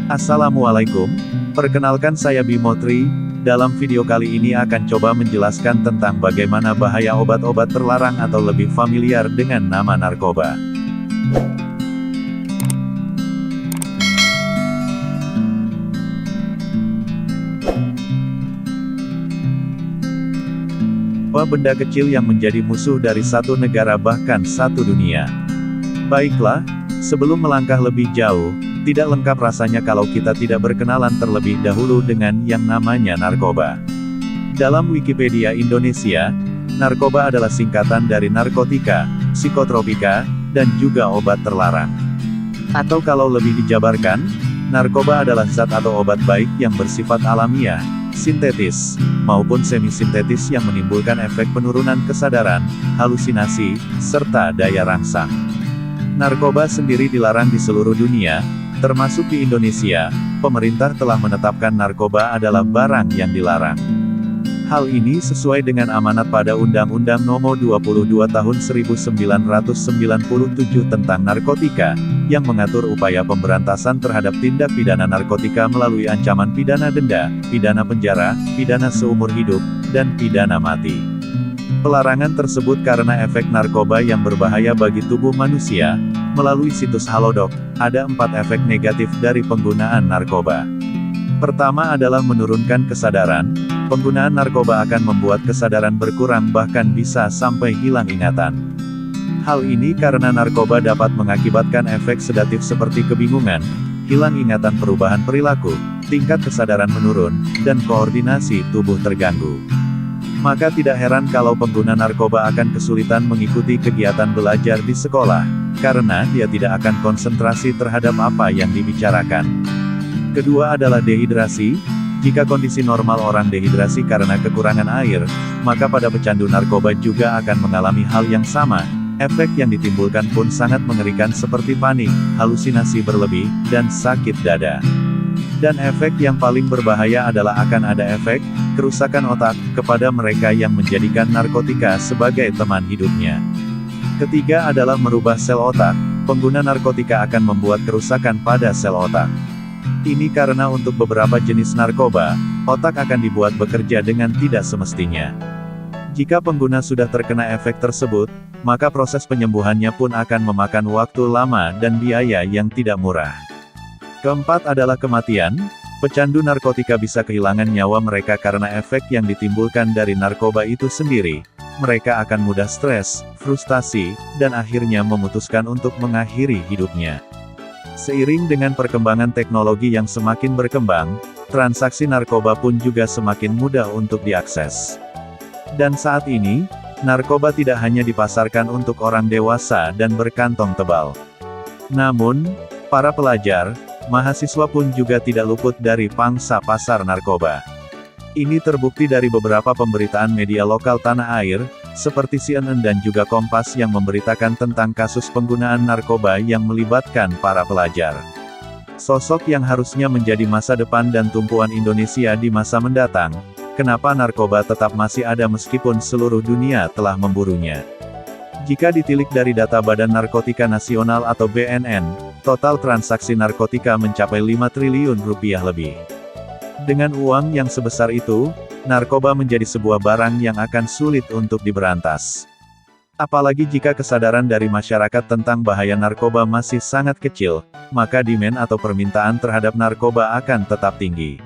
Assalamualaikum, perkenalkan saya Bimotri. Dalam video kali ini akan coba menjelaskan tentang bagaimana bahaya obat-obat terlarang atau lebih familiar dengan nama narkoba. Benda kecil yang menjadi musuh dari satu negara bahkan satu dunia. Baiklah, sebelum melangkah lebih jauh, tidak lengkap rasanya kalau kita tidak berkenalan terlebih dahulu dengan yang namanya narkoba. Dalam Wikipedia Indonesia, narkoba adalah singkatan dari narkotika, psikotropika, dan juga obat terlarang. Atau kalau lebih dijabarkan, narkoba adalah zat atau obat baik yang bersifat alamiah, sintetis, maupun semi-sintetis yang menimbulkan efek penurunan kesadaran, halusinasi, serta daya rangsang. Narkoba sendiri dilarang di seluruh dunia, termasuk di Indonesia. Pemerintah telah menetapkan narkoba adalah barang yang dilarang. Hal ini sesuai dengan amanat pada Undang-Undang Nomor 22 Tahun 1997 tentang narkotika, yang mengatur upaya pemberantasan terhadap tindak pidana narkotika melalui ancaman pidana denda, pidana penjara, pidana seumur hidup, dan pidana mati. Pelarangan tersebut karena efek narkoba yang berbahaya bagi tubuh manusia. Melalui situs Halodoc, ada 4 efek negatif dari penggunaan narkoba. Pertama adalah menurunkan kesadaran. Penggunaan narkoba akan membuat kesadaran berkurang bahkan bisa sampai hilang ingatan. Hal ini karena narkoba dapat mengakibatkan efek sedatif seperti kebingungan, hilang ingatan, perubahan perilaku, tingkat kesadaran menurun, dan koordinasi tubuh terganggu. Maka tidak heran kalau pengguna narkoba akan kesulitan mengikuti kegiatan belajar di sekolah, karena dia tidak akan konsentrasi terhadap apa yang dibicarakan. Kedua adalah dehidrasi. Jika kondisi normal orang dehidrasi karena kekurangan air, maka pada pecandu narkoba juga akan mengalami hal yang sama. Efek yang ditimbulkan pun sangat mengerikan seperti panik, halusinasi berlebih, dan sakit dada. Dan efek yang paling berbahaya adalah akan ada efek kerusakan otak kepada mereka yang menjadikan narkotika sebagai teman hidupnya. Ketiga adalah merubah sel otak. Pengguna narkotika akan membuat kerusakan pada sel otak. Ini karena untuk beberapa jenis narkoba, otak akan dibuat bekerja dengan tidak semestinya. Jika pengguna sudah terkena efek tersebut, maka proses penyembuhannya pun akan memakan waktu lama dan biaya yang tidak murah. Keempat adalah kematian. Pecandu narkotika bisa kehilangan nyawa mereka karena efek yang ditimbulkan dari narkoba itu sendiri. Mereka akan mudah stres, frustasi, dan akhirnya memutuskan untuk mengakhiri hidupnya. Seiring dengan perkembangan teknologi yang semakin berkembang, transaksi narkoba pun juga semakin mudah untuk diakses. Dan saat ini, narkoba tidak hanya dipasarkan untuk orang dewasa dan berkantong tebal. Namun, para pelajar, mahasiswa pun juga tidak luput dari pangsa pasar narkoba. Ini terbukti dari beberapa pemberitaan media lokal tanah air, seperti CNN dan juga Kompas yang memberitakan tentang kasus penggunaan narkoba yang melibatkan para pelajar. Sosok yang harusnya menjadi masa depan dan tumpuan Indonesia di masa mendatang. Kenapa narkoba tetap masih ada meskipun seluruh dunia telah memburunya? Jika ditilik dari data Badan Narkotika Nasional atau BNN, total transaksi narkotika mencapai 5 triliun rupiah lebih. Dengan uang yang sebesar itu, narkoba menjadi sebuah barang yang akan sulit untuk diberantas. Apalagi jika kesadaran dari masyarakat tentang bahaya narkoba masih sangat kecil, maka demand atau permintaan terhadap narkoba akan tetap tinggi.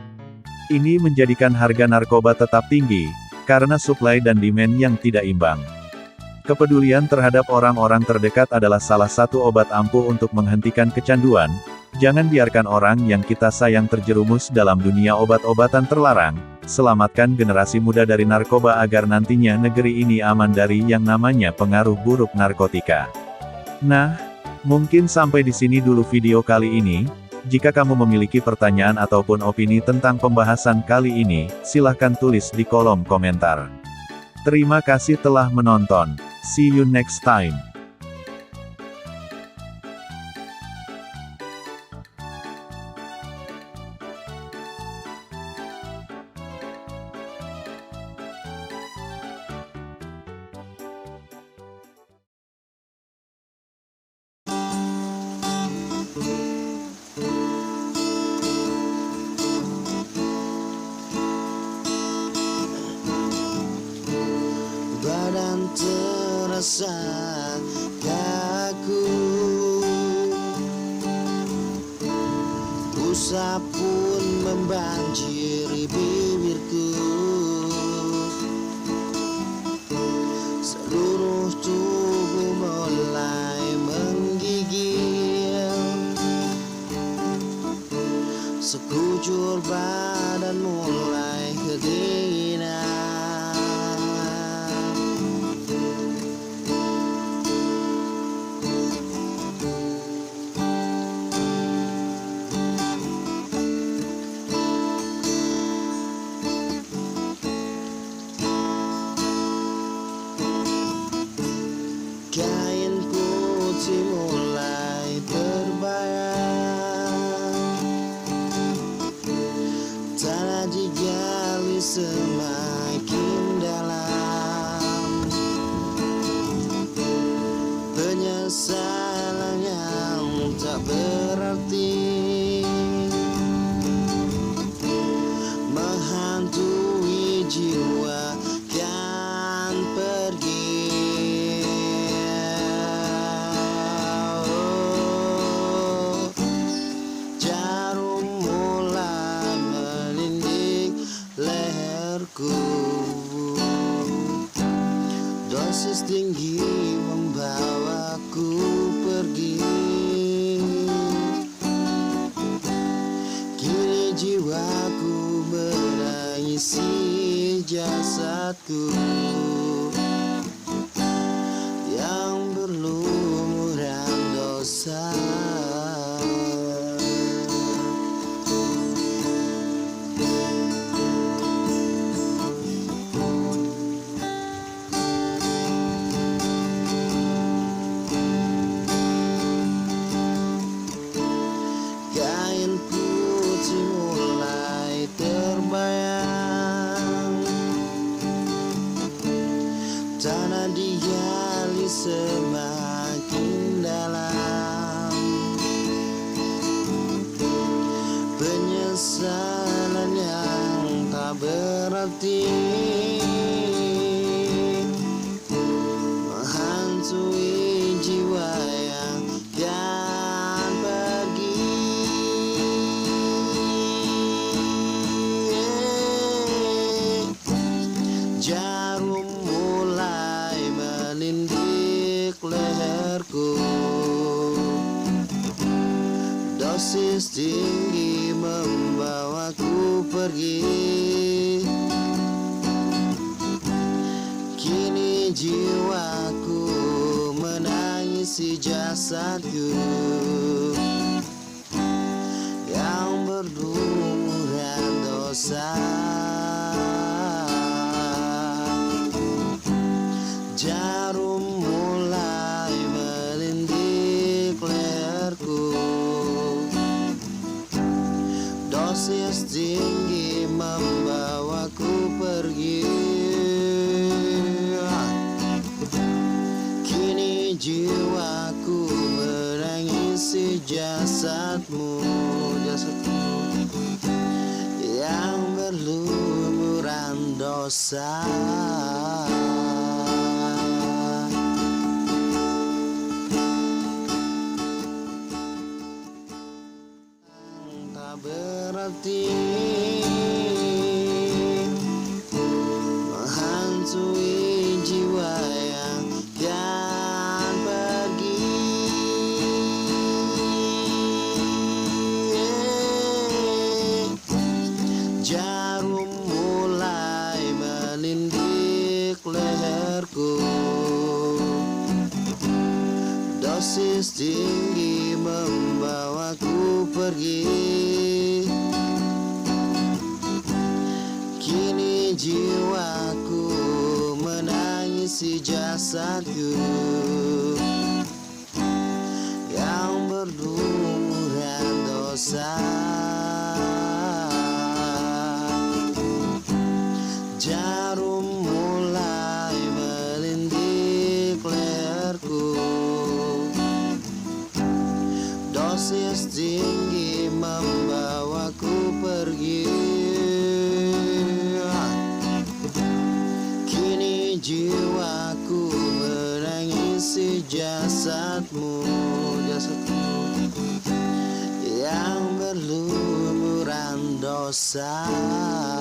Ini menjadikan harga narkoba tetap tinggi, karena supply dan demand yang tidak imbang. Kepedulian terhadap orang-orang terdekat adalah salah satu obat ampuh untuk menghentikan kecanduan. Jangan biarkan orang yang kita sayang terjerumus dalam dunia obat-obatan terlarang. Selamatkan generasi muda dari narkoba agar nantinya negeri ini aman dari yang namanya pengaruh buruk narkotika. Nah, mungkin sampai di sini dulu video kali ini. Jika kamu memiliki pertanyaan ataupun opini tentang pembahasan kali ini, silahkan tulis di kolom komentar. Terima kasih telah menonton. See you next time. Dosa pun membanjiri bibirku, seluruh tubuh mulai menggigil, sekujur badan mulai kedinginan. Kain putih mulai terbayang, tanah digali semakin dalam, penyesalan yang tak berarti menghantui jiwa kan pergi. Dosis tinggi membawaku pergi, kini jiwaku menangisi jasadku yang berlumuran dosa. Kain putih mulai terbayang, tanah digali semakin dalam, penyesalan yang tak berarti menghantui jiwa yang kan pergi. Jarum mulai melindik leherku, dosis tinggi membawaku pergi, kini jiwaku menangisi jasadku yang berlumuran dosa. Jarum mulai melindik leherku, dosis tinggi membawaku pergi, kini jiwaku menangisi jasadmu yang berlumuran dosa. Berarti menghantui jiwa yang kan pergi, jarum mulai melindik leherku, dosis tinggi membawaku pergi, kini jiwaku menangisi jasadku yang berlumuran dosa. Jarum mulai melindik leherku, dosis tinggi membawaku pergi, kini jiwaku menangisi jasadmu yang berlumuran dosa.